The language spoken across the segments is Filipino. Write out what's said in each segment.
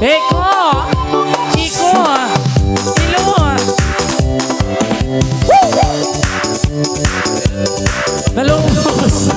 Eko, Iko, Ilo. Malungos.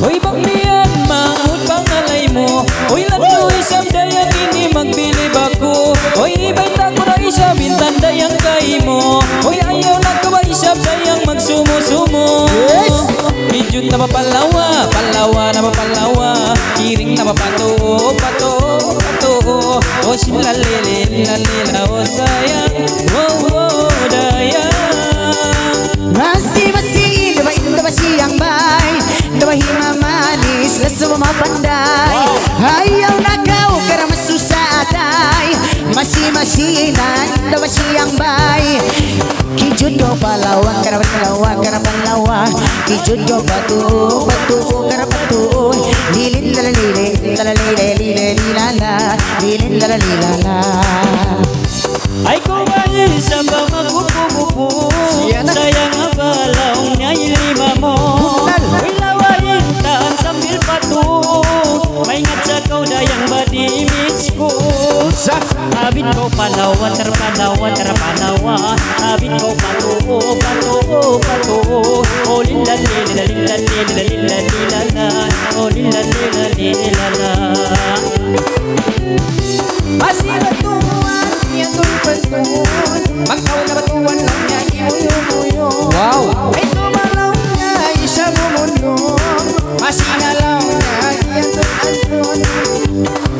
Uy, baklian, mahut pangalay mo. Uy, lato isang dayang ini magbilib ako. Uy, baita ko na isa, bintan dayang kay mo. Uy, ayaw na ka ba isa, dayang magsumo-sumo. Bidyot na mapalawa, palawa na mapalawa. Kiring na mapato, pato, pato. O silalilin, lalila, o sayang. Wow, dayang. Masih-masih Indah masih yang baik Indah mamanis Lesu mapandai Ayaw na kau Kara masusah aday Masih-masih Indah masih yang baik Kijut ko palawan Kara palawan Kara palawan Kijut ko batu Batu Kara batu Lilin lalalilin Lalalilin Lilin lilala Lilin lalalilala Ay kumain sa mga kupu-kupu Sayang abalaw niya ilima mo Uy lawayin taan sambil patu May ngat sa kau dayang badimits ko Abit ko palawa, terpalawa, terpalawa Abit ko patu, patu, patu O lila lila lila lila lila lila la O lila lila lila la Masih batuan yang tulpan-tulpan Magkaw na batuan lang niya imuyo-muyo Wow! Ay tumalaw niya isa bumundo Masinalaw niya iyang tulpan-tulpan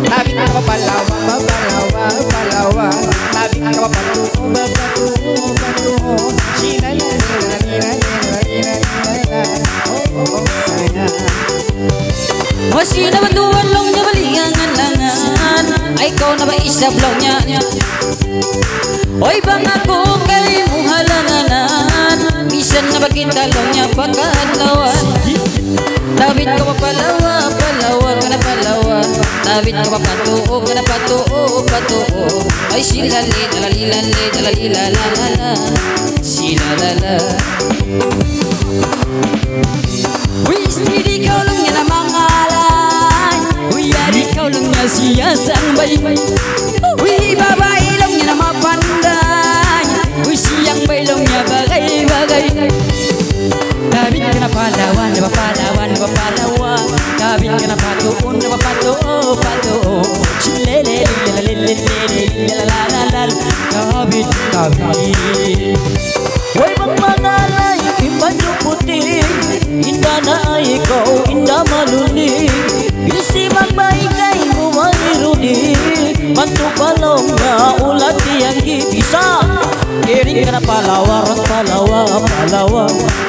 Tabit ka papalawa, papalawa, papalawa Tabit ka papatu, papatu, papatu Sinala-lila-lila-lila-lila-lila Masih na batuan lang niya baliangan-langan Ay ikaw na ba isablong niya Oy bang ako kay mo halanganan Bisan na ba kintalong niya pagkadlawan Tabit ka pa palawa, palawa ka na palawa Tabit ka pa patuo ka na patuo, patuo Ay silali, dalalilali, dalalilalalala Silalala Uy istri ikaw lang niya na mangalay Uy yari ikaw lang niya siya sang baybay Uy babae lang niya na mapanday Uy siyang bailong niya bagay-bagay Tabit ka na palawan, na papalawan, na papalawa Tabit ka na patuon, na papatuo, patuo Silele, lalalalalalalal Tabit, tabit Uy magmangalay, iman yung puti Inda na ay ikaw, inda malunig Isi magbaikay mo mairuni Mantupalong na ulat niyang gibisa Iring ka na palawa, rang palawa, palawa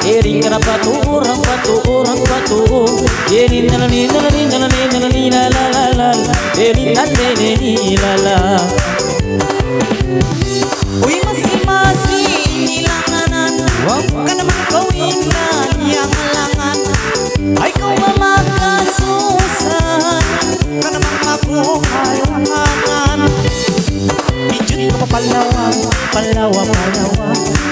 Iring ka na patuo, rang patuo, rang patuo Iring na nalini, nalini, nalini, nalini, lalalala Iring na nalini, lala Uy masi-masi, nilanganan Ka naman gawin na niyang alangan Ay kau mamakasusan Ka naman ako halanganan Kijut ka pa palawa, palawa, palawa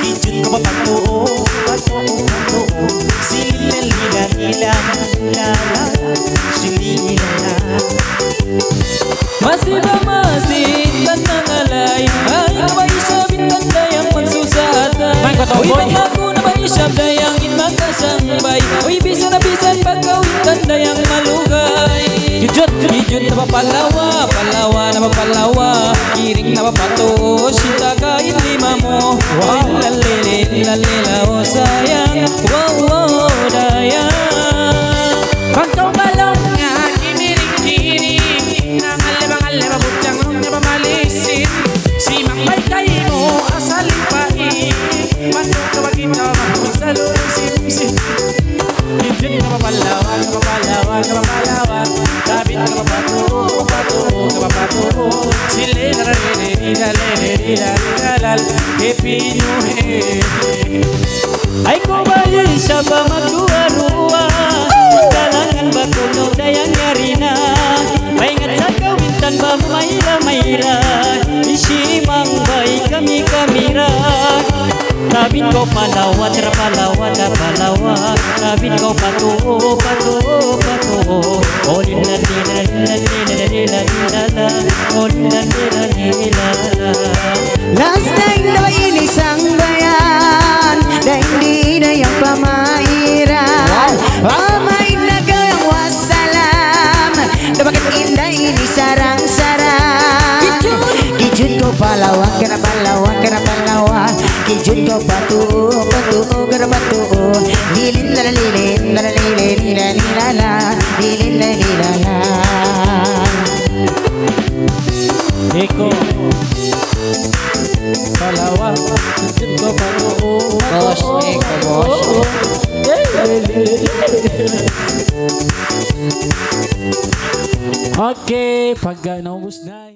Kijut ka pa patuo, patuo, patuo Silila-lila-lila, lala, silila Masih ba masih tandang alay Ay kabay sabit tandayang magsusatay Uy bang ako na may sabdayang inmakasambay Uy bisa na bisan pagkawin tandayang malugay Kijut, kijut na papalawa, palawa na papalawa Kiring na papato, sita kain lima mo Ay lalili, lalila o sayang Wow, dayang Pagkaw balong nga, kiniring-kiring Palawan, Palawan, David ka pato, pato, pato, sile la Happy New Year. Ay kumain sa pamagduwa-duwa Kalangan ba kuno dayang yarina Paingat sa kawitan ba mayra-mayra Isimang bay kami-kamira Tabit ko palawa, trapalawa, trapalawa Tabit ko pato, pato, pato O lila lila lila lila lila lila O lila lila lila Last time na inisang bayan na hindi na yung pamairan Pamain na kayang wasalam na bakit inday ini sarang-sarang Kijun ko palawan ka na palawan ka na palawan Kijun ko patuo patuo ka na patuo Lilin na lilin na lilin lila lila la Lilin na lila la Eko Palawan, Eko pato, Bos, Eko bos Okay, pag naubos na